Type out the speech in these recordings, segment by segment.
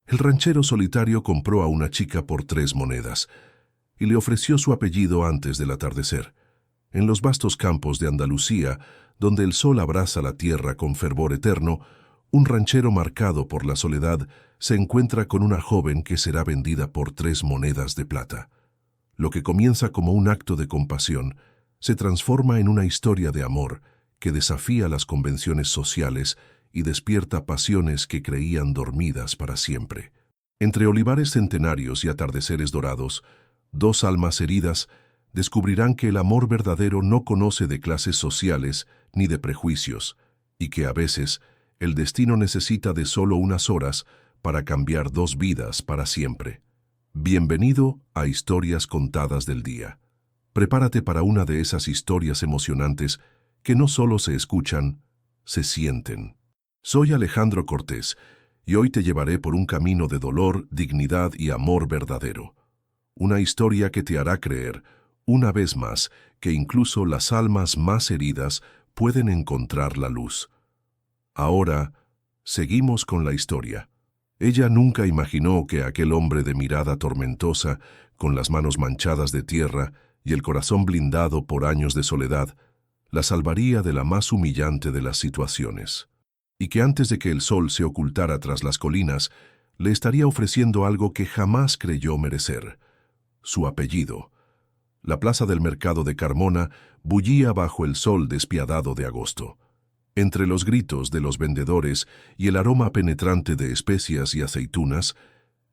El ranchero solitario compró a una chica por 3 monedas y le ofreció su apellido antes del atardecer. En los vastos campos de Andalucía, donde el sol abraza la tierra con fervor eterno, un ranchero marcado por la soledad se encuentra con una joven que será vendida por 3 monedas de plata. Lo que comienza como un acto de compasión se transforma en una historia de amor que desafía las convenciones sociales y despierta pasiones que creían dormidas para siempre. Entre olivares centenarios y atardeceres dorados, 2 almas heridas descubrirán que el amor verdadero no conoce de clases sociales ni de prejuicios, y que a veces el destino necesita de solo unas horas para cambiar 2 vidas para siempre. Bienvenido a Historias Contadas del Día. Prepárate para una de esas historias emocionantes que no solo se escuchan, se sienten. Soy Alejandro Cortés y hoy te llevaré por un camino de dolor, dignidad y amor verdadero. Una historia que te hará creer, una vez más, que incluso las almas más heridas pueden encontrar la luz. Ahora, seguimos con la historia. Ella nunca imaginó que aquel hombre de mirada tormentosa, con las manos manchadas de tierra y el corazón blindado por años de soledad, la salvaría de la más humillante de las situaciones. Y que antes de que el sol se ocultara tras las colinas, le estaría ofreciendo algo que jamás creyó merecer: su apellido. La plaza del mercado de Carmona bullía bajo el sol despiadado de agosto. Entre los gritos de los vendedores y el aroma penetrante de especias y aceitunas,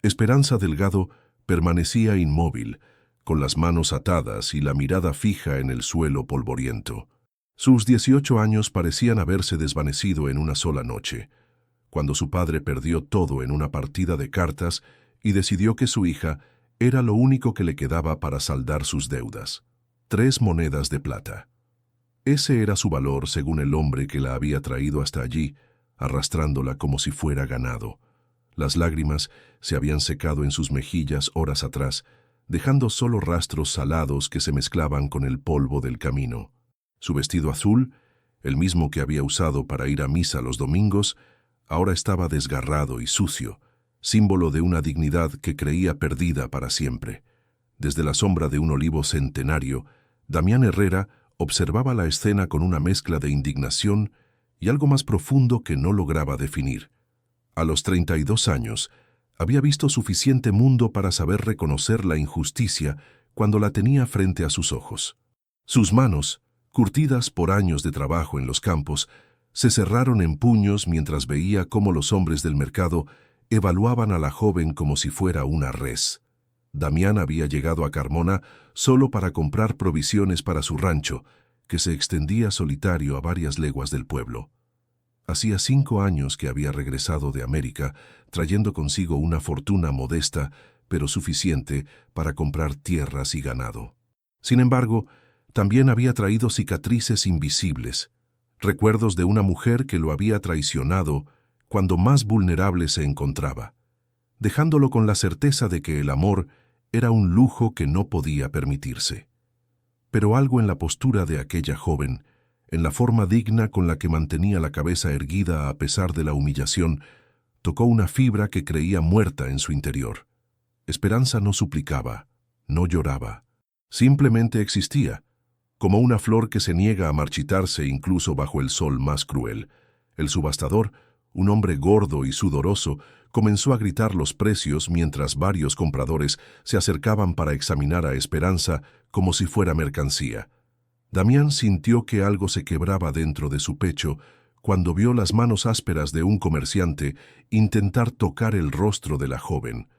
Esperanza Delgado permanecía inmóvil, con las manos atadas y la mirada fija en el suelo polvoriento. Sus 18 años parecían haberse desvanecido en una sola noche, cuando su padre perdió todo en una partida de cartas y decidió que su hija era lo único que le quedaba para saldar sus deudas: 3 monedas de plata. Ese era su valor según el hombre que la había traído hasta allí, arrastrándola como si fuera ganado. Las lágrimas se habían secado en sus mejillas horas atrás, dejando solo rastros salados que se mezclaban con el polvo del camino. Su vestido azul, el mismo que había usado para ir a misa los domingos, ahora estaba desgarrado y sucio, símbolo de una dignidad que creía perdida para siempre. Desde la sombra de un olivo centenario, Damián Herrera observaba la escena con una mezcla de indignación y algo más profundo que no lograba definir. A los 32 años, había visto suficiente mundo para saber reconocer la injusticia cuando la tenía frente a sus ojos. Sus manos, curtidas por años de trabajo en los campos, se cerraron en puños mientras veía cómo los hombres del mercado evaluaban a la joven como si fuera una res. Damián había llegado a Carmona solo para comprar provisiones para su rancho, que se extendía solitario a varias leguas del pueblo. Hacía 5 años que había regresado de América, trayendo consigo una fortuna modesta, pero suficiente para comprar tierras y ganado. Sin embargo, también había traído cicatrices invisibles, recuerdos de una mujer que lo había traicionado cuando más vulnerable se encontraba, dejándolo con la certeza de que el amor era un lujo que no podía permitirse. Pero algo en la postura de aquella joven, en la forma digna con la que mantenía la cabeza erguida a pesar de la humillación, tocó una fibra que creía muerta en su interior. Esperanza no suplicaba, no lloraba, simplemente existía, como una flor que se niega a marchitarse incluso bajo el sol más cruel. El subastador, un hombre gordo y sudoroso, comenzó a gritar los precios mientras varios compradores se acercaban para examinar a Esperanza como si fuera mercancía. Damián sintió que algo se quebraba dentro de su pecho cuando vio las manos ásperas de un comerciante intentar tocar el rostro de la joven.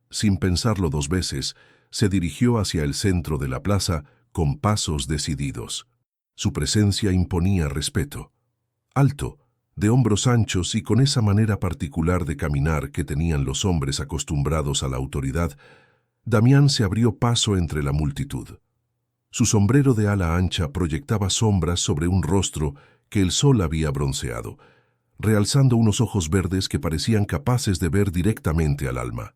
Sin pensarlo 2 veces, se dirigió hacia el centro de la plaza con pasos decididos. Su presencia imponía respeto. Alto, de hombros anchos y con esa manera particular de caminar que tenían los hombres acostumbrados a la autoridad, Damián se abrió paso entre la multitud. Su sombrero de ala ancha proyectaba sombras sobre un rostro que el sol había bronceado, realzando unos ojos verdes que parecían capaces de ver directamente al alma.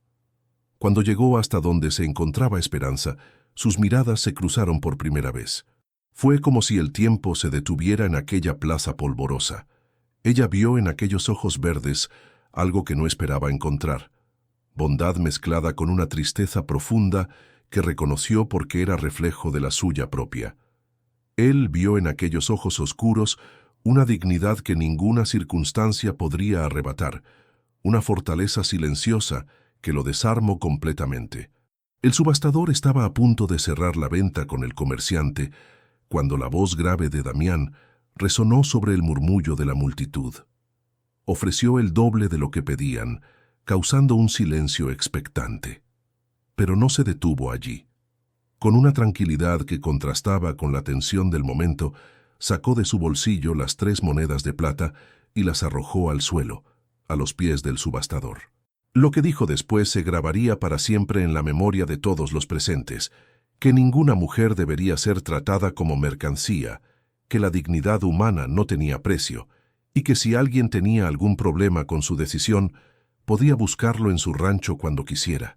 Cuando llegó hasta donde se encontraba Esperanza, sus miradas se cruzaron por primera vez. Fue como si el tiempo se detuviera en aquella plaza polvorosa. Ella vio en aquellos ojos verdes algo que no esperaba encontrar: bondad mezclada con una tristeza profunda que reconoció porque era reflejo de la suya propia. Él vio en aquellos ojos oscuros una dignidad que ninguna circunstancia podría arrebatar, una fortaleza silenciosa que lo desarmó completamente. El subastador estaba a punto de cerrar la venta con el comerciante cuando la voz grave de Damián resonó sobre el murmullo de la multitud. Ofreció el doble de lo que pedían, causando un silencio expectante. Pero no se detuvo allí. Con una tranquilidad que contrastaba con la tensión del momento, sacó de su bolsillo las 3 monedas de plata y las arrojó al suelo, a los pies del subastador. Lo que dijo después se grabaría para siempre en la memoria de todos los presentes, que ninguna mujer debería ser tratada como mercancía, que la dignidad humana no tenía precio, y que si alguien tenía algún problema con su decisión, podía buscarlo en su rancho cuando quisiera.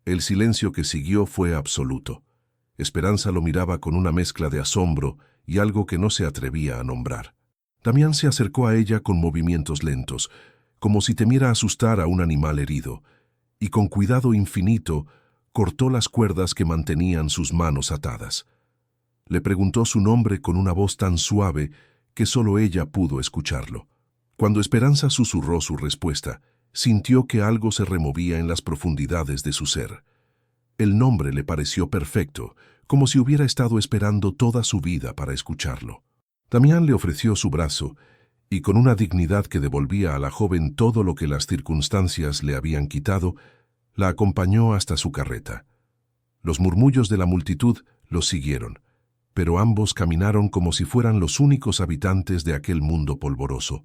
El silencio que siguió fue absoluto. Esperanza lo miraba con una mezcla de asombro y algo que no se atrevía a nombrar. Damián se acercó a ella con movimientos lentos, como si temiera asustar a un animal herido, y con cuidado infinito cortó las cuerdas que mantenían sus manos atadas. Le preguntó su nombre con una voz tan suave que solo ella pudo escucharlo. Cuando Esperanza susurró su respuesta, sintió que algo se removía en las profundidades de su ser. El nombre le pareció perfecto, como si hubiera estado esperando toda su vida para escucharlo. Damián le ofreció su brazo, y con una dignidad que devolvía a la joven todo lo que las circunstancias le habían quitado, la acompañó hasta su carreta. Los murmullos de la multitud los siguieron, pero ambos caminaron como si fueran los únicos habitantes de aquel mundo polvoroso.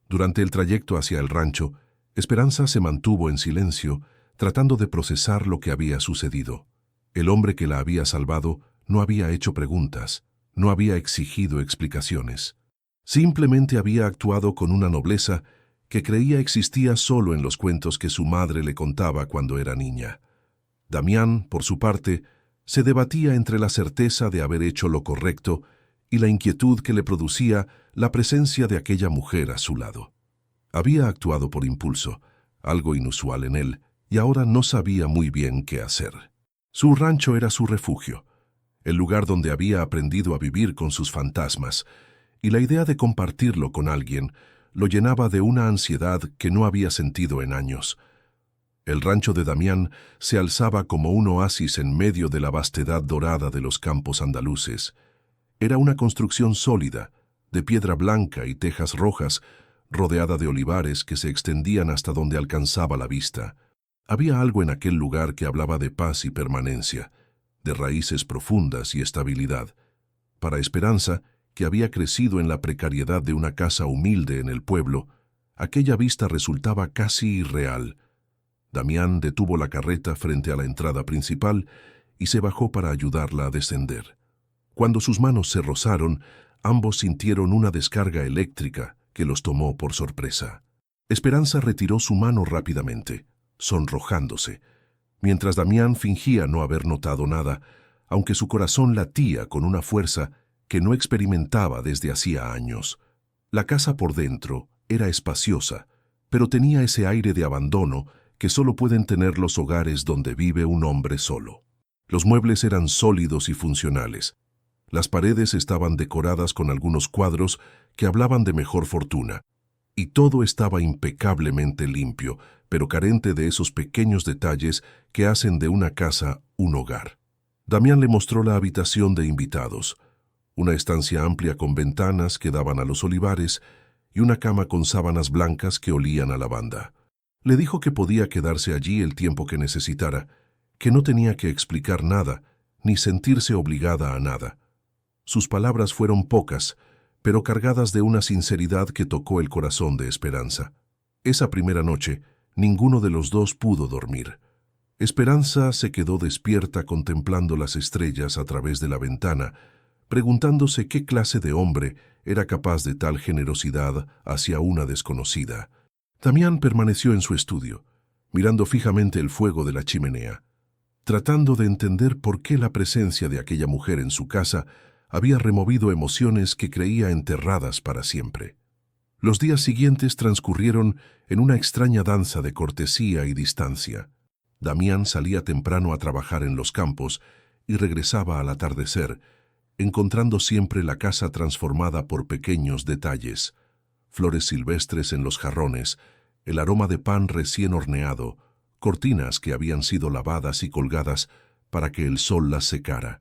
Durante el trayecto hacia el rancho, Esperanza se mantuvo en silencio, tratando de procesar lo que había sucedido. El hombre que la había salvado no había hecho preguntas, no había exigido explicaciones. Simplemente había actuado con una nobleza que creía existía solo en los cuentos que su madre le contaba cuando era niña. Damián, por su parte, se debatía entre la certeza de haber hecho lo correcto y la inquietud que le producía la presencia de aquella mujer a su lado. Había actuado por impulso, algo inusual en él, y ahora no sabía muy bien qué hacer. Su rancho era su refugio, el lugar donde había aprendido a vivir con sus fantasmas, y la idea de compartirlo con alguien lo llenaba de una ansiedad que no había sentido en años. El rancho de Damián se alzaba como un oasis en medio de la vastedad dorada de los campos andaluces. Era una construcción sólida, de piedra blanca y tejas rojas, rodeada de olivares que se extendían hasta donde alcanzaba la vista. Había algo en aquel lugar que hablaba de paz y permanencia, de raíces profundas y estabilidad. Para Esperanza, que había crecido en la precariedad de una casa humilde en el pueblo, aquella vista resultaba casi irreal. Damián detuvo la carreta frente a la entrada principal y se bajó para ayudarla a descender. Cuando sus manos se rozaron, ambos sintieron una descarga eléctrica que los tomó por sorpresa. Esperanza retiró su mano rápidamente, sonrojándose, mientras Damián fingía no haber notado nada, aunque su corazón latía con una fuerza que no experimentaba desde hacía años. La casa por dentro era espaciosa, pero tenía ese aire de abandono que solo pueden tener los hogares donde vive un hombre solo. Los muebles eran sólidos y funcionales. Las paredes estaban decoradas con algunos cuadros que hablaban de mejor fortuna, y todo estaba impecablemente limpio, pero carente de esos pequeños detalles que hacen de una casa un hogar. Damián le mostró la habitación de invitados, una estancia amplia con ventanas que daban a los olivares y una cama con sábanas blancas que olían a lavanda. Le dijo que podía quedarse allí el tiempo que necesitara, que no tenía que explicar nada, ni sentirse obligada a nada. Sus palabras fueron pocas, pero cargadas de una sinceridad que tocó el corazón de Esperanza. Esa primera noche, ninguno de los dos pudo dormir. Esperanza se quedó despierta contemplando las estrellas a través de la ventana, preguntándose qué clase de hombre era capaz de tal generosidad hacia una desconocida. Damián permaneció en su estudio, mirando fijamente el fuego de la chimenea, tratando de entender por qué la presencia de aquella mujer en su casa había removido emociones que creía enterradas para siempre. Los días siguientes transcurrieron en una extraña danza de cortesía y distancia. Damián salía temprano a trabajar en los campos y regresaba al atardecer, encontrando siempre la casa transformada por pequeños detalles: flores silvestres en los jarrones, el aroma de pan recién horneado, cortinas que habían sido lavadas y colgadas para que el sol las secara.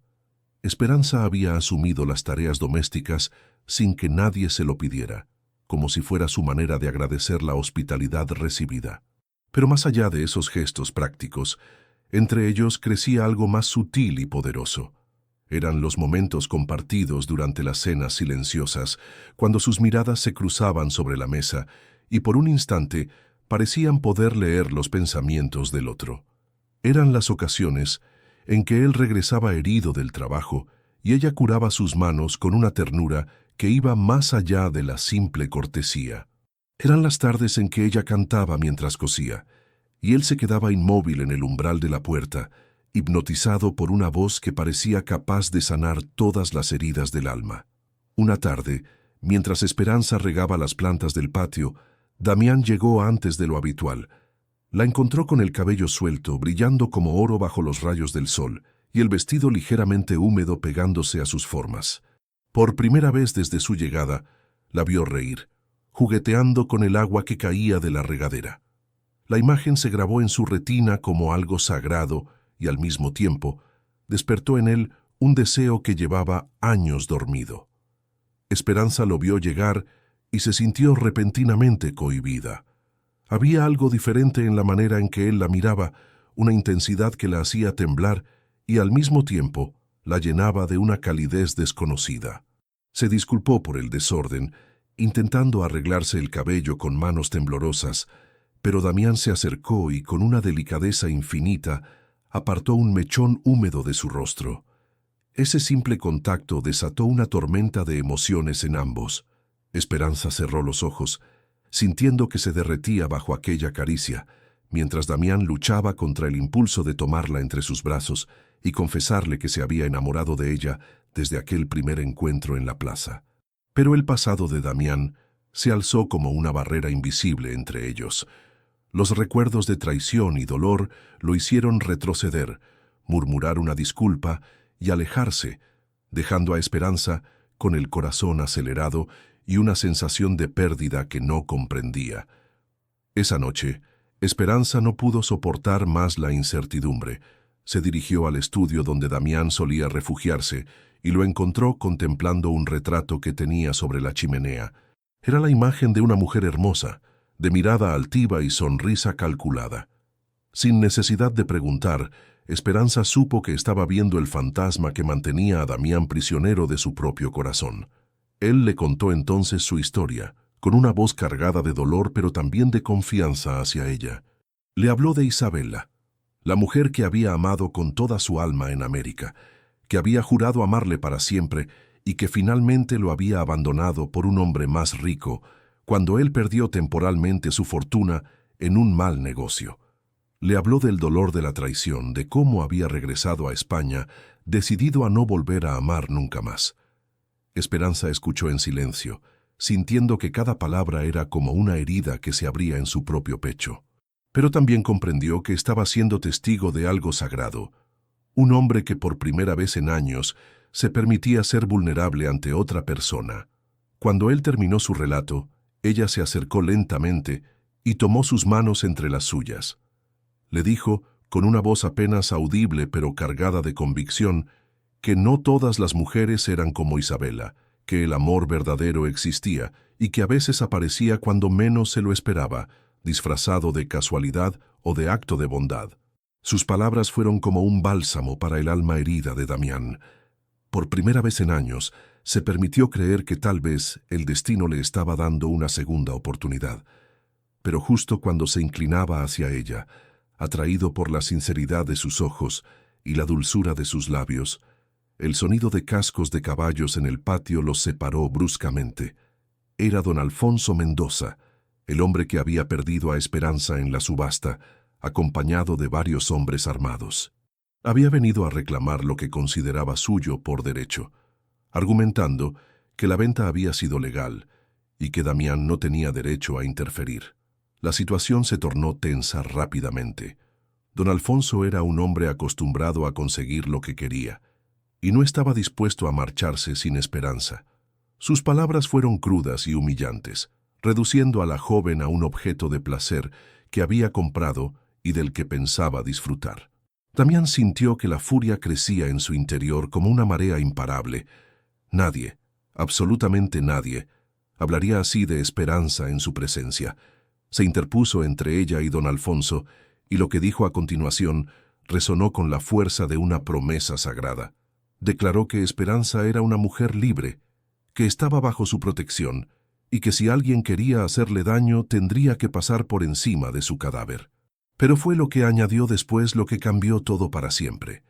Esperanza había asumido las tareas domésticas sin que nadie se lo pidiera, como si fuera su manera de agradecer la hospitalidad recibida. Pero más allá de esos gestos prácticos, entre ellos crecía algo más sutil y poderoso. Eran los momentos compartidos durante las cenas silenciosas, cuando sus miradas se cruzaban sobre la mesa y por un instante parecían poder leer los pensamientos del otro. Eran las ocasiones en que él regresaba herido del trabajo y ella curaba sus manos con una ternura que iba más allá de la simple cortesía. Eran las tardes en que ella cantaba mientras cosía, y él se quedaba inmóvil en el umbral de la puerta, hipnotizado por una voz que parecía capaz de sanar todas las heridas del alma. Una tarde, mientras Esperanza regaba las plantas del patio, Damián llegó antes de lo habitual. La encontró con el cabello suelto, brillando como oro bajo los rayos del sol, y el vestido ligeramente húmedo pegándose a sus formas. Por primera vez desde su llegada, la vio reír, jugueteando con el agua que caía de la regadera. La imagen se grabó en su retina como algo sagrado y, al mismo tiempo, despertó en él un deseo que llevaba años dormido. Esperanza lo vio llegar y se sintió repentinamente cohibida. Había algo diferente en la manera en que él la miraba, una intensidad que la hacía temblar y, al mismo tiempo, la llenaba de una calidez desconocida. Se disculpó por el desorden, intentando arreglarse el cabello con manos temblorosas, pero Damián se acercó y, con una delicadeza infinita, apartó un mechón húmedo de su rostro. Ese simple contacto desató una tormenta de emociones en ambos. Esperanza cerró los ojos, sintiendo que se derretía bajo aquella caricia, mientras Damián luchaba contra el impulso de tomarla entre sus brazos y confesarle que se había enamorado de ella desde aquel primer encuentro en la plaza. Pero el pasado de Damián se alzó como una barrera invisible entre ellos. Los recuerdos de traición y dolor lo hicieron retroceder, murmurar una disculpa y alejarse, dejando a Esperanza con el corazón acelerado y una sensación de pérdida que no comprendía. Esa noche, Esperanza no pudo soportar más la incertidumbre. Se dirigió al estudio donde Damián solía refugiarse y lo encontró contemplando un retrato que tenía sobre la chimenea. Era la imagen de una mujer hermosa, de mirada altiva y sonrisa calculada. Sin necesidad de preguntar, Esperanza supo que estaba viendo el fantasma que mantenía a Damián prisionero de su propio corazón. Él le contó entonces su historia, con una voz cargada de dolor pero también de confianza hacia ella. Le habló de Isabela, la mujer que había amado con toda su alma en América, que había jurado amarle para siempre y que finalmente lo había abandonado por un hombre más rico, cuando él perdió temporalmente su fortuna en un mal negocio. Le habló del dolor de la traición, de cómo había regresado a España, decidido a no volver a amar nunca más. Esperanza escuchó en silencio, sintiendo que cada palabra era como una herida que se abría en su propio pecho. Pero también comprendió que estaba siendo testigo de algo sagrado, un hombre que por primera vez en años se permitía ser vulnerable ante otra persona. Cuando él terminó su relato, ella se acercó lentamente y tomó sus manos entre las suyas. Le dijo, con una voz apenas audible pero cargada de convicción, que no todas las mujeres eran como Isabela, que el amor verdadero existía y que a veces aparecía cuando menos se lo esperaba, disfrazado de casualidad o de acto de bondad. Sus palabras fueron como un bálsamo para el alma herida de Damián. Por primera vez en años, se permitió creer que tal vez el destino le estaba dando una segunda oportunidad. Pero justo cuando se inclinaba hacia ella, atraído por la sinceridad de sus ojos y la dulzura de sus labios, el sonido de cascos de caballos en el patio los separó bruscamente. Era don Alfonso Mendoza, el hombre que había perdido a Esperanza en la subasta, acompañado de varios hombres armados. Había venido a reclamar lo que consideraba suyo por derecho, argumentando que la venta había sido legal y que Damián no tenía derecho a interferir. La situación se tornó tensa rápidamente. Don Alfonso era un hombre acostumbrado a conseguir lo que quería, y no estaba dispuesto a marcharse sin esperanza. Sus palabras fueron crudas y humillantes, reduciendo a la joven a un objeto de placer que había comprado y del que pensaba disfrutar. Damián sintió que la furia crecía en su interior como una marea imparable. Nadie, absolutamente nadie, hablaría así de Esperanza en su presencia. Se interpuso entre ella y don Alfonso, y lo que dijo a continuación resonó con la fuerza de una promesa sagrada. Declaró que Esperanza era una mujer libre, que estaba bajo su protección, y que si alguien quería hacerle daño tendría que pasar por encima de su cadáver. Pero fue lo que añadió después lo que cambió todo para siempre.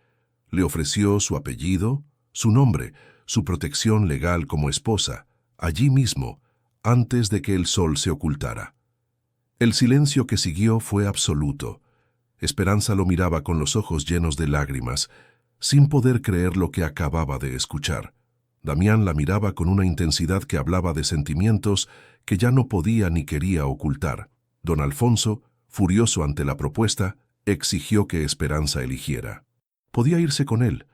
Le ofreció su apellido, su nombre, su protección legal como esposa, allí mismo, antes de que el sol se ocultara. El silencio que siguió fue absoluto. Esperanza lo miraba con los ojos llenos de lágrimas, sin poder creer lo que acababa de escuchar. Damián la miraba con una intensidad que hablaba de sentimientos que ya no podía ni quería ocultar. Don Alfonso, furioso ante la propuesta, exigió que Esperanza eligiera. Podía irse con él,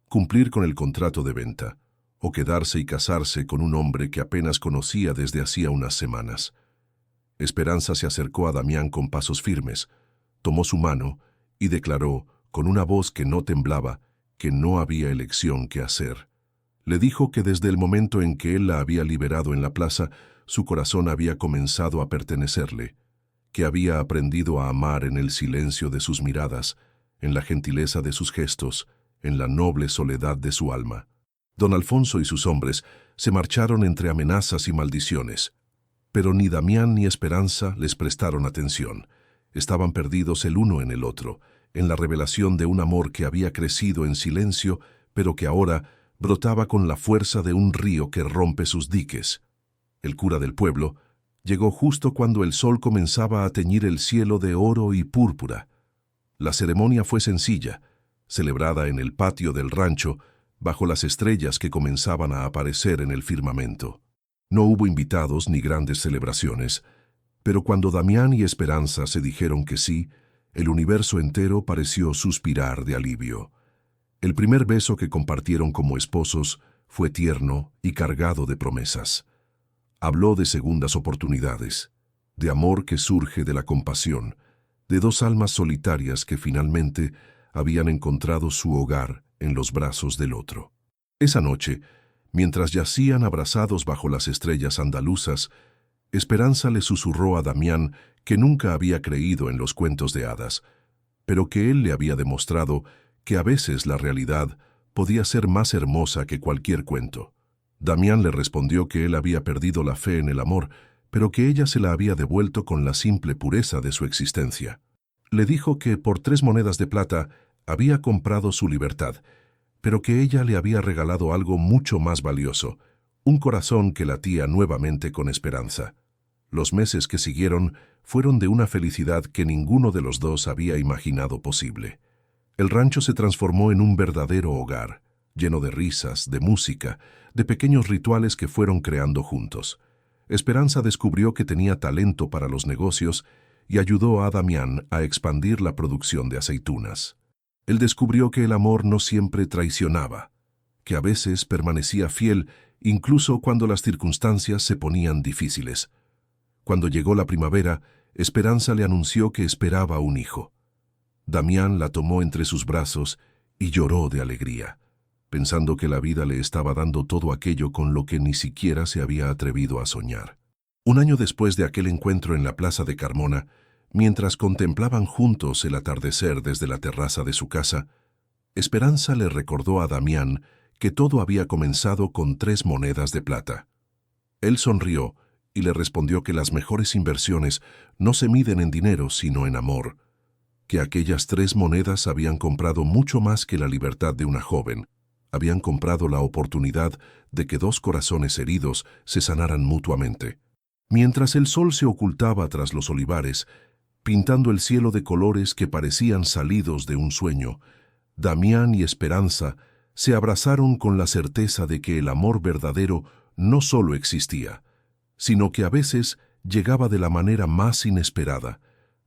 cumplir con el contrato de venta, o quedarse y casarse con un hombre que apenas conocía desde hacía unas semanas. Esperanza se acercó a Damián con pasos firmes, tomó su mano y declaró, con una voz que no temblaba, que no había elección que hacer. Le dijo que desde el momento en que él la había liberado en la plaza, su corazón había comenzado a pertenecerle, que había aprendido a amar en el silencio de sus miradas, en la gentileza de sus gestos, en la noble soledad de su alma. Don Alfonso y sus hombres se marcharon entre amenazas y maldiciones, pero ni Damián ni Esperanza les prestaron atención. Estaban perdidos el uno en el otro, en la revelación de un amor que había crecido en silencio, pero que ahora brotaba con la fuerza de un río que rompe sus diques. El cura del pueblo llegó justo cuando el sol comenzaba a teñir el cielo de oro y púrpura. La ceremonia fue sencilla, celebrada en el patio del rancho, bajo las estrellas que comenzaban a aparecer en el firmamento. No hubo invitados ni grandes celebraciones, pero cuando Damián y Esperanza se dijeron que sí, el universo entero pareció suspirar de alivio. El primer beso que compartieron como esposos fue tierno y cargado de promesas. Habló de segundas oportunidades, de amor que surge de la compasión, de dos almas solitarias que finalmente habían encontrado su hogar en los brazos del otro. Esa noche, mientras yacían abrazados bajo las estrellas andaluzas, Esperanza le susurró a Damián que nunca había creído en los cuentos de hadas, pero que él le había demostrado que a veces la realidad podía ser más hermosa que cualquier cuento. Damián le respondió que él había perdido la fe en el amor, pero que ella se la había devuelto con la simple pureza de su existencia. Le dijo que por 3 monedas de plata había comprado su libertad, pero que ella le había regalado algo mucho más valioso, un corazón que latía nuevamente con esperanza. Los meses que siguieron fueron de una felicidad que ninguno de los dos había imaginado posible. El rancho se transformó en un verdadero hogar, lleno de risas, de música, de pequeños rituales que fueron creando juntos. Esperanza descubrió que tenía talento para los negocios y ayudó a Damián a expandir la producción de aceitunas. Él descubrió que el amor no siempre traicionaba, que a veces permanecía fiel incluso cuando las circunstancias se ponían difíciles. Cuando llegó la primavera, Esperanza le anunció que esperaba un hijo. Damián la tomó entre sus brazos y lloró de alegría, pensando que la vida le estaba dando todo aquello con lo que ni siquiera se había atrevido a soñar. Un año después de aquel encuentro en la plaza de Carmona, mientras contemplaban juntos el atardecer desde la terraza de su casa, Esperanza le recordó a Damián que todo había comenzado con 3 monedas de plata. Él sonrió y le respondió que las mejores inversiones no se miden en dinero sino en amor, que aquellas 3 monedas habían comprado mucho más que la libertad de una joven, habían comprado la oportunidad de que 2 corazones heridos se sanaran mutuamente. Mientras el sol se ocultaba tras los olivares, pintando el cielo de colores que parecían salidos de un sueño, Damián y Esperanza se abrazaron con la certeza de que el amor verdadero no solo existía, sino que a veces llegaba de la manera más inesperada,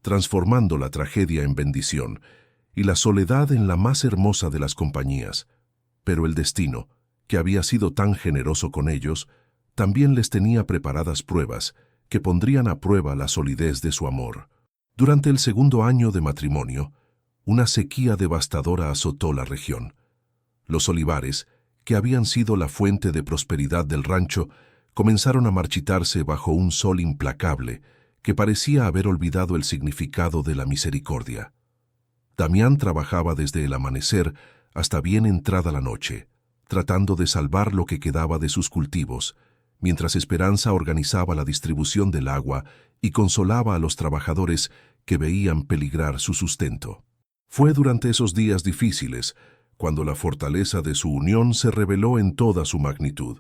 transformando la tragedia en bendición y la soledad en la más hermosa de las compañías. Pero el destino, que había sido tan generoso con ellos, también les tenía preparadas pruebas que pondrían a prueba la solidez de su amor. Durante el segundo año de matrimonio, una sequía devastadora azotó la región. Los olivares, que habían sido la fuente de prosperidad del rancho, comenzaron a marchitarse bajo un sol implacable que parecía haber olvidado el significado de la misericordia. Damián trabajaba desde el amanecer hasta bien entrada la noche, tratando de salvar lo que quedaba de sus cultivos, mientras Esperanza organizaba la distribución del agua y consolaba a los trabajadores que veían peligrar su sustento. Fue durante esos días difíciles cuando la fortaleza de su unión se reveló en toda su magnitud.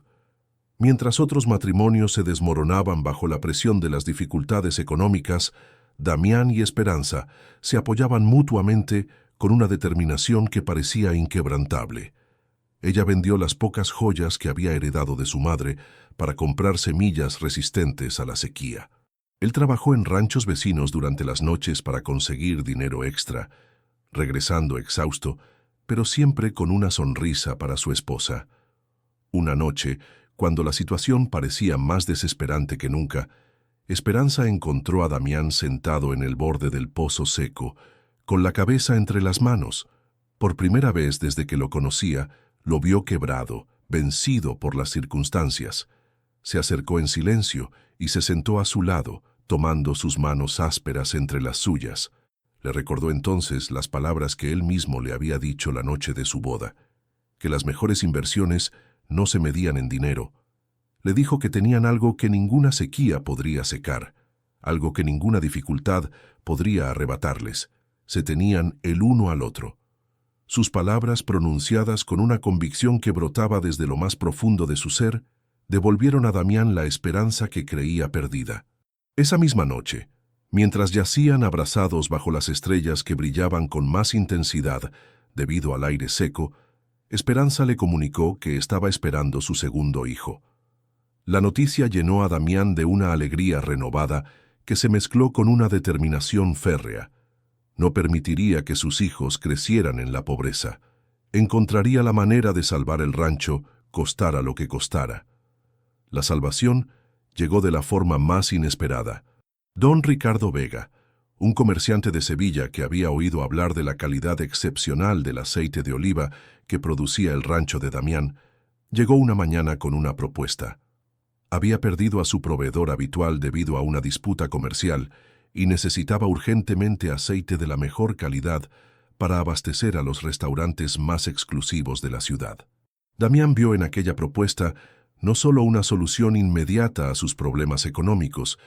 Mientras otros matrimonios se desmoronaban bajo la presión de las dificultades económicas, Damián y Esperanza se apoyaban mutuamente con una determinación que parecía inquebrantable. Ella vendió las pocas joyas que había heredado de su madre para comprar semillas resistentes a la sequía. Él trabajó en ranchos vecinos durante las noches para conseguir dinero extra, regresando exhausto, pero siempre con una sonrisa para su esposa. Una noche, cuando la situación parecía más desesperante que nunca, Esperanza encontró a Damián sentado en el borde del pozo seco, con la cabeza entre las manos. Por primera vez desde que lo conocía, lo vio quebrado, vencido por las circunstancias. Se acercó en silencio y se sentó a su lado, tomando sus manos ásperas entre las suyas. Le recordó entonces las palabras que él mismo le había dicho la noche de su boda, que las mejores inversiones no se medían en dinero. Le dijo que tenían algo que ninguna sequía podría secar, algo que ninguna dificultad podría arrebatarles. Se tenían el uno al otro. Sus palabras, pronunciadas con una convicción que brotaba desde lo más profundo de su ser, devolvieron a Damián la esperanza que creía perdida. Esa misma noche, mientras yacían abrazados bajo las estrellas que brillaban con más intensidad debido al aire seco, Esperanza le comunicó que estaba esperando su segundo hijo. La noticia llenó a Damián de una alegría renovada que se mezcló con una determinación férrea. No permitiría que sus hijos crecieran en la pobreza. Encontraría la manera de salvar el rancho, costara lo que costara. La salvación llegó de la forma más inesperada. Don Ricardo Vega, un comerciante de Sevilla que había oído hablar de la calidad excepcional del aceite de oliva que producía el rancho de Damián, llegó una mañana con una propuesta. Había perdido a su proveedor habitual debido a una disputa comercial y necesitaba urgentemente aceite de la mejor calidad para abastecer a los restaurantes más exclusivos de la ciudad. Damián vio en aquella propuesta no solo una solución inmediata a sus problemas económicos,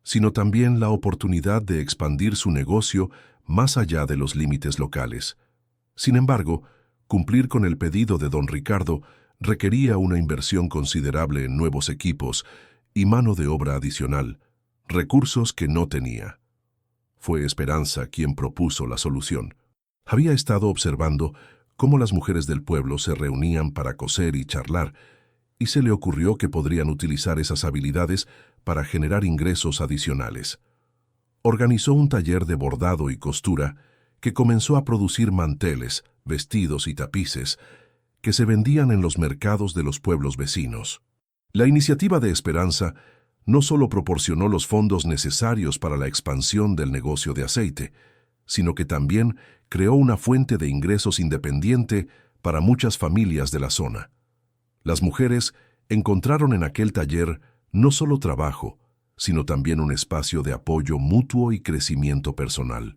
sino también la oportunidad de expandir su negocio más allá de los límites locales. Sin embargo, cumplir con el pedido de don Ricardo requería una inversión considerable en nuevos equipos y mano de obra adicional, recursos que no tenía. Fue Esperanza quien propuso la solución. Había estado observando cómo las mujeres del pueblo se reunían para coser y charlar, y se le ocurrió que podrían utilizar esas habilidades para generar ingresos adicionales. Organizó un taller de bordado y costura que comenzó a producir manteles, vestidos y tapices que se vendían en los mercados de los pueblos vecinos. La iniciativa de Esperanza no solo proporcionó los fondos necesarios para la expansión del negocio de aceite, sino que también creó una fuente de ingresos independiente para muchas familias de la zona. Las mujeres encontraron en aquel taller no solo trabajo, sino también un espacio de apoyo mutuo y crecimiento personal.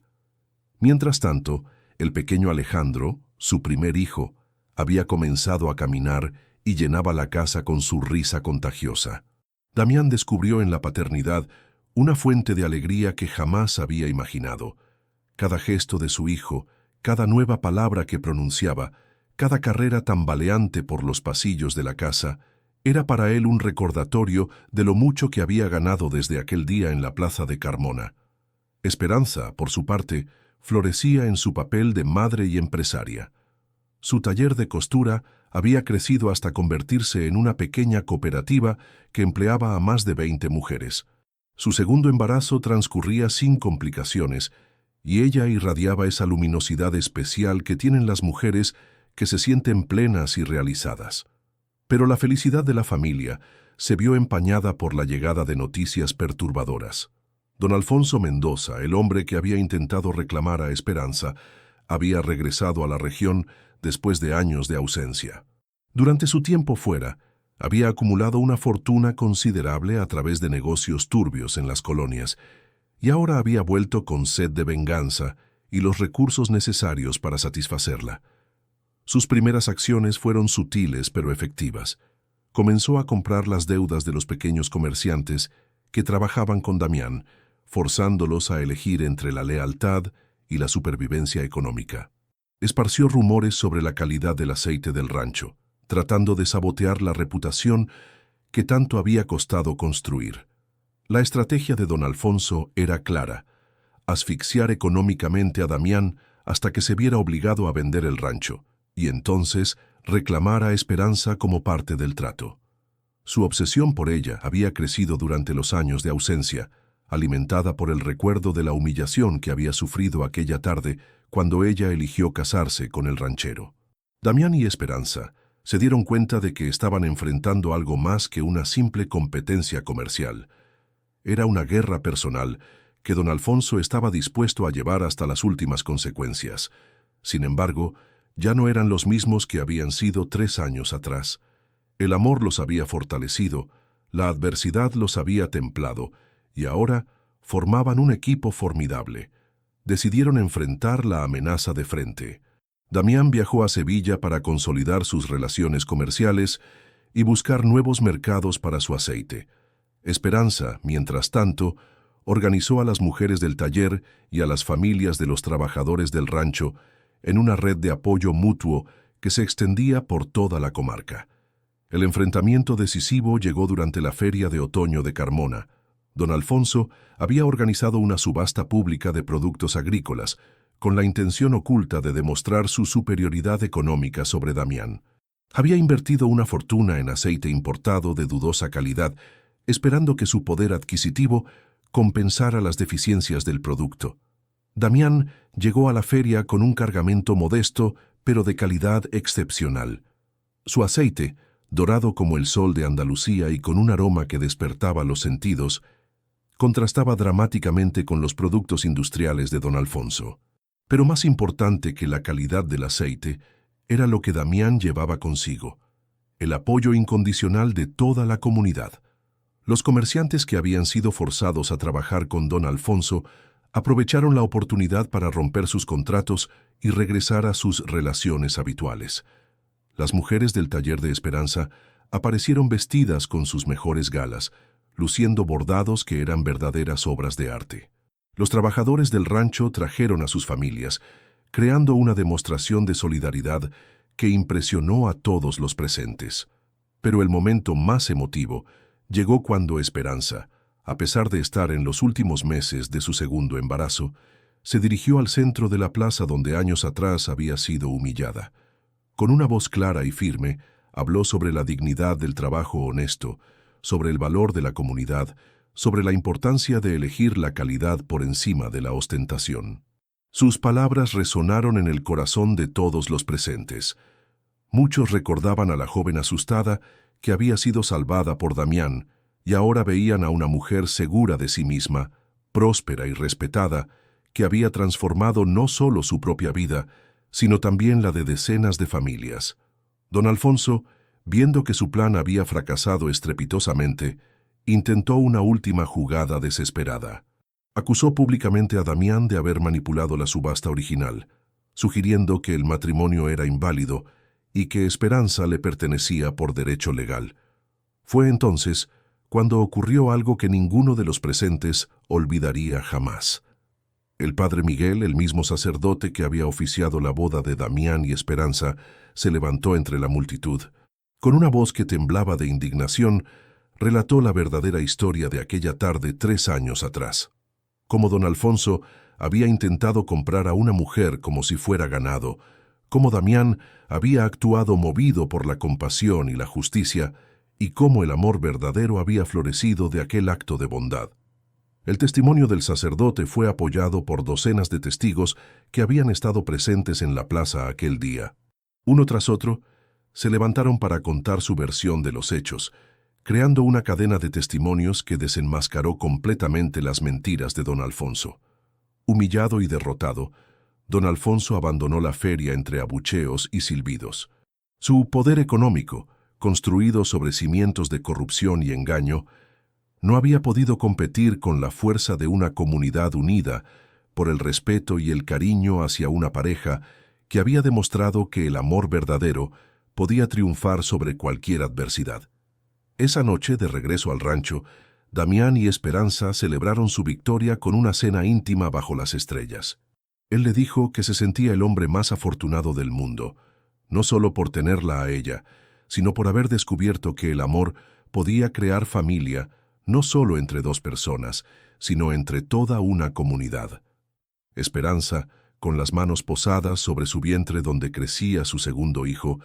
Mientras tanto, el pequeño Alejandro, su primer hijo, había comenzado a caminar y llenaba la casa con su risa contagiosa. Damián descubrió en la paternidad una fuente de alegría que jamás había imaginado. Cada gesto de su hijo, cada nueva palabra que pronunciaba, cada carrera tambaleante por los pasillos de la casa, era para él un recordatorio de lo mucho que había ganado desde aquel día en la plaza de Carmona. Esperanza, por su parte, florecía en su papel de madre y empresaria. Su taller de costura había crecido hasta convertirse en una pequeña cooperativa que empleaba a más de 20 mujeres. Su segundo embarazo transcurría sin complicaciones, y ella irradiaba esa luminosidad especial que tienen las mujeres que se sienten plenas y realizadas. Pero la felicidad de la familia se vio empañada por la llegada de noticias perturbadoras. Don Alfonso Mendoza, el hombre que había intentado reclamar a Esperanza, había regresado a la región después de años de ausencia. Durante su tiempo fuera, había acumulado una fortuna considerable a través de negocios turbios en las colonias, y ahora había vuelto con sed de venganza y los recursos necesarios para satisfacerla. Sus primeras acciones fueron sutiles pero efectivas. Comenzó a comprar las deudas de los pequeños comerciantes que trabajaban con Damián, forzándolos a elegir entre la lealtad y la supervivencia económica. Esparció rumores sobre la calidad del aceite del rancho, tratando de sabotear la reputación que tanto había costado construir. La estrategia de don Alfonso era clara: asfixiar económicamente a Damián hasta que se viera obligado a vender el rancho, y entonces reclamar a Esperanza como parte del trato. Su obsesión por ella había crecido durante los años de ausencia, alimentada por el recuerdo de la humillación que había sufrido aquella tarde cuando ella eligió casarse con el ranchero. Damián y Esperanza se dieron cuenta de que estaban enfrentando algo más que una simple competencia comercial. Era una guerra personal que don Alfonso estaba dispuesto a llevar hasta las últimas consecuencias. Sin embargo, ya no eran los mismos que habían sido 3 años atrás. El amor los había fortalecido, la adversidad los había templado, y ahora formaban un equipo formidable. Decidieron enfrentar la amenaza de frente. Damián viajó a Sevilla para consolidar sus relaciones comerciales y buscar nuevos mercados para su aceite. Esperanza, mientras tanto, organizó a las mujeres del taller y a las familias de los trabajadores del rancho en una red de apoyo mutuo que se extendía por toda la comarca. El enfrentamiento decisivo llegó durante la feria de otoño de Carmona. Don Alfonso había organizado una subasta pública de productos agrícolas, con la intención oculta de demostrar su superioridad económica sobre Damián. Había invertido una fortuna en aceite importado de dudosa calidad, esperando que su poder adquisitivo compensara las deficiencias del producto. Damián llegó a la feria con un cargamento modesto, pero de calidad excepcional. Su aceite, dorado como el sol de Andalucía y con un aroma que despertaba los sentidos, contrastaba dramáticamente con los productos industriales de don Alfonso. Pero más importante que la calidad del aceite era lo que Damián llevaba consigo: el apoyo incondicional de toda la comunidad. Los comerciantes que habían sido forzados a trabajar con don Alfonso aprovecharon la oportunidad para romper sus contratos y regresar a sus relaciones habituales. Las mujeres del taller de Esperanza aparecieron vestidas con sus mejores galas, luciendo bordados que eran verdaderas obras de arte. Los trabajadores del rancho trajeron a sus familias, creando una demostración de solidaridad que impresionó a todos los presentes. Pero el momento más emotivo llegó cuando Esperanza, a pesar de estar en los últimos meses de su segundo embarazo, se dirigió al centro de la plaza donde años atrás había sido humillada. Con una voz clara y firme, habló sobre la dignidad del trabajo honesto, sobre el valor de la comunidad, sobre la importancia de elegir la calidad por encima de la ostentación. Sus palabras resonaron en el corazón de todos los presentes. Muchos recordaban a la joven asustada que había sido salvada por Damián, y ahora veían a una mujer segura de sí misma, próspera y respetada, que había transformado no solo su propia vida, sino también la de decenas de familias. Don Alfonso, viendo que su plan había fracasado estrepitosamente, intentó una última jugada desesperada. Acusó públicamente a Damián de haber manipulado la subasta original, sugiriendo que el matrimonio era inválido y que Esperanza le pertenecía por derecho legal. Fue entonces cuando ocurrió algo que ninguno de los presentes olvidaría jamás. El padre Miguel, el mismo sacerdote que había oficiado la boda de Damián y Esperanza, se levantó entre la multitud. Con una voz que temblaba de indignación, relató la verdadera historia de aquella tarde 3 años atrás. Cómo don Alfonso había intentado comprar a una mujer como si fuera ganado, cómo Damián había actuado movido por la compasión y la justicia, y cómo el amor verdadero había florecido de aquel acto de bondad. El testimonio del sacerdote fue apoyado por docenas de testigos que habían estado presentes en la plaza aquel día. Uno tras otro, se levantaron para contar su versión de los hechos, creando una cadena de testimonios que desenmascaró completamente las mentiras de don Alfonso. Humillado y derrotado, don Alfonso abandonó la feria entre abucheos y silbidos. Su poder económico, construido sobre cimientos de corrupción y engaño, no había podido competir con la fuerza de una comunidad unida por el respeto y el cariño hacia una pareja que había demostrado que el amor verdadero podía triunfar sobre cualquier adversidad. Esa noche, de regreso al rancho, Damián y Esperanza celebraron su victoria con una cena íntima bajo las estrellas. Él le dijo que se sentía el hombre más afortunado del mundo, no solo por tenerla a ella, sino por haber descubierto que el amor podía crear familia no solo entre dos personas, sino entre toda una comunidad. Esperanza, con las manos posadas sobre su vientre donde crecía su segundo hijo,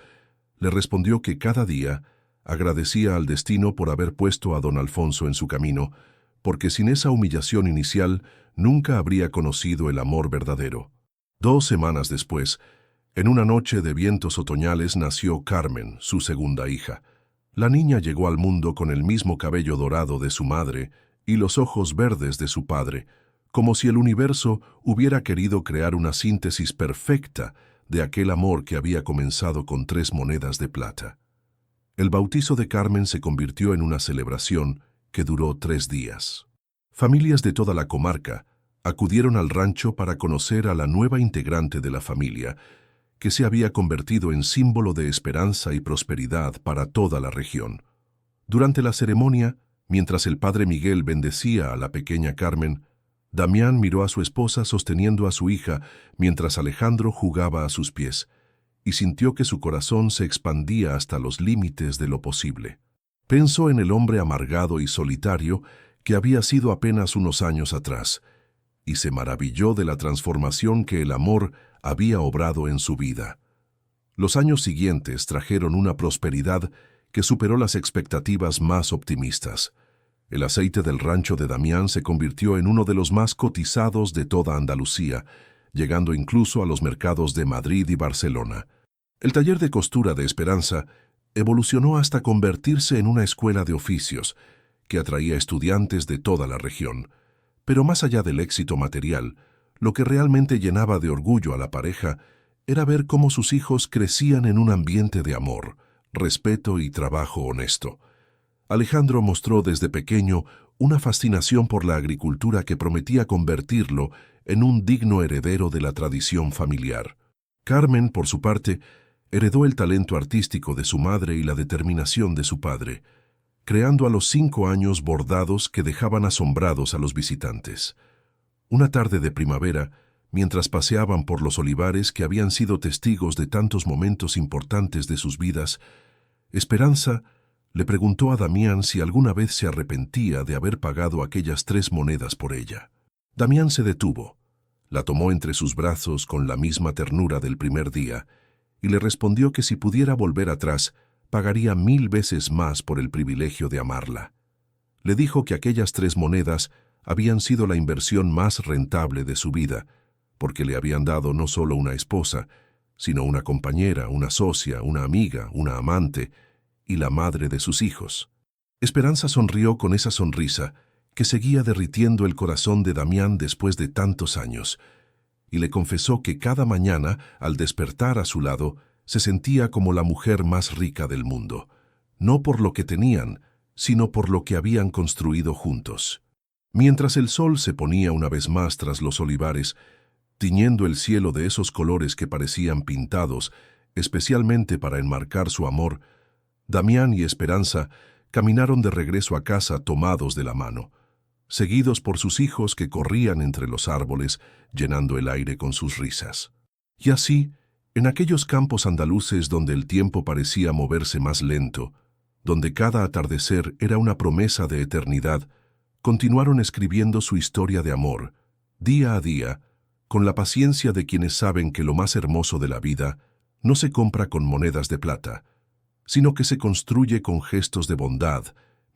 le respondió que cada día agradecía al destino por haber puesto a don Alfonso en su camino, porque sin esa humillación inicial nunca habría conocido el amor verdadero. 2 semanas después, en una noche de vientos otoñales, nació Carmen, su segunda hija. La niña llegó al mundo con el mismo cabello dorado de su madre y los ojos verdes de su padre, como si el universo hubiera querido crear una síntesis perfecta de aquel amor que había comenzado con 3 monedas de plata. El bautizo de Carmen se convirtió en una celebración que duró 3 días. Familias de toda la comarca acudieron al rancho para conocer a la nueva integrante de la familia, que se había convertido en símbolo de esperanza y prosperidad para toda la región. Durante la ceremonia, mientras el padre Miguel bendecía a la pequeña Carmen, Damián miró a su esposa sosteniendo a su hija mientras Alejandro jugaba a sus pies, y sintió que su corazón se expandía hasta los límites de lo posible. Pensó en el hombre amargado y solitario que había sido apenas unos años atrás, y se maravilló de la transformación que el amor había obrado en su vida. Los años siguientes trajeron una prosperidad que superó las expectativas más optimistas. El aceite del rancho de Damián se convirtió en uno de los más cotizados de toda Andalucía, llegando incluso a los mercados de Madrid y Barcelona. El taller de costura de Esperanza evolucionó hasta convertirse en una escuela de oficios que atraía estudiantes de toda la región. Pero más allá del éxito material, lo que realmente llenaba de orgullo a la pareja era ver cómo sus hijos crecían en un ambiente de amor, respeto y trabajo honesto. Alejandro mostró desde pequeño una fascinación por la agricultura que prometía convertirlo en un digno heredero de la tradición familiar. Carmen, por su parte, heredó el talento artístico de su madre y la determinación de su padre, creando a los 5 años bordados que dejaban asombrados a los visitantes. Una tarde de primavera, mientras paseaban por los olivares que habían sido testigos de tantos momentos importantes de sus vidas, Esperanza le preguntó a Damián si alguna vez se arrepentía de haber pagado aquellas 3 monedas por ella. Damián se detuvo, la tomó entre sus brazos con la misma ternura del primer día y le respondió que si pudiera volver atrás, pagaría 1000 veces más por el privilegio de amarla. Le dijo que aquellas 3 monedas habían sido la inversión más rentable de su vida, porque le habían dado no solo una esposa, sino una compañera, una socia, una amiga, una amante y la madre de sus hijos. Esperanza sonrió con esa sonrisa que seguía derritiendo el corazón de Damián después de tantos años, y le confesó que cada mañana, al despertar a su lado, se sentía como la mujer más rica del mundo, no por lo que tenían, sino por lo que habían construido juntos. Mientras el sol se ponía una vez más tras los olivares, tiñendo el cielo de esos colores que parecían pintados, especialmente para enmarcar su amor, Damián y Esperanza caminaron de regreso a casa tomados de la mano, seguidos por sus hijos que corrían entre los árboles, llenando el aire con sus risas. Y así, en aquellos campos andaluces donde el tiempo parecía moverse más lento, donde cada atardecer era una promesa de eternidad, continuaron escribiendo su historia de amor, día a día, con la paciencia de quienes saben que lo más hermoso de la vida no se compra con monedas de plata, sino que se construye con gestos de bondad,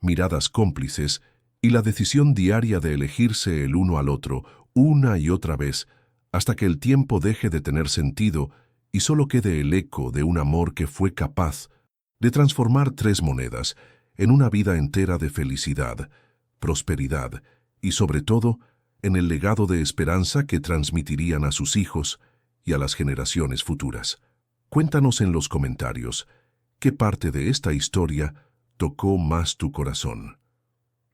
miradas cómplices y la decisión diaria de elegirse el uno al otro una y otra vez hasta que el tiempo deje de tener sentido y solo quede el eco de un amor que fue capaz de transformar Tres Monedas en una vida entera de felicidad, prosperidad y, sobre todo, en el legado de esperanza que transmitirían a sus hijos y a las generaciones futuras. Cuéntanos en los comentarios qué parte de esta historia tocó más tu corazón.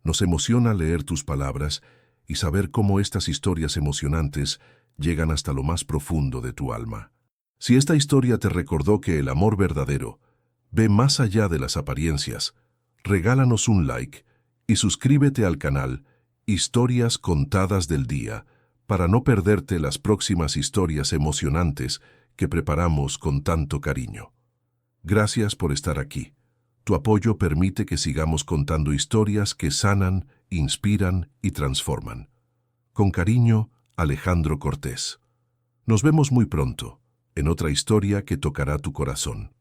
Nos emociona leer tus palabras y saber cómo estas historias emocionantes llegan hasta lo más profundo de tu alma. Si esta historia te recordó que el amor verdadero ve más allá de las apariencias, regálanos un like y suscríbete al canal Historias Contadas del Día para no perderte las próximas historias emocionantes que preparamos con tanto cariño. Gracias por estar aquí. Tu apoyo permite que sigamos contando historias que sanan, inspiran y transforman. Con cariño, Alejandro Cortés. Nos vemos muy pronto, en otra historia que tocará tu corazón.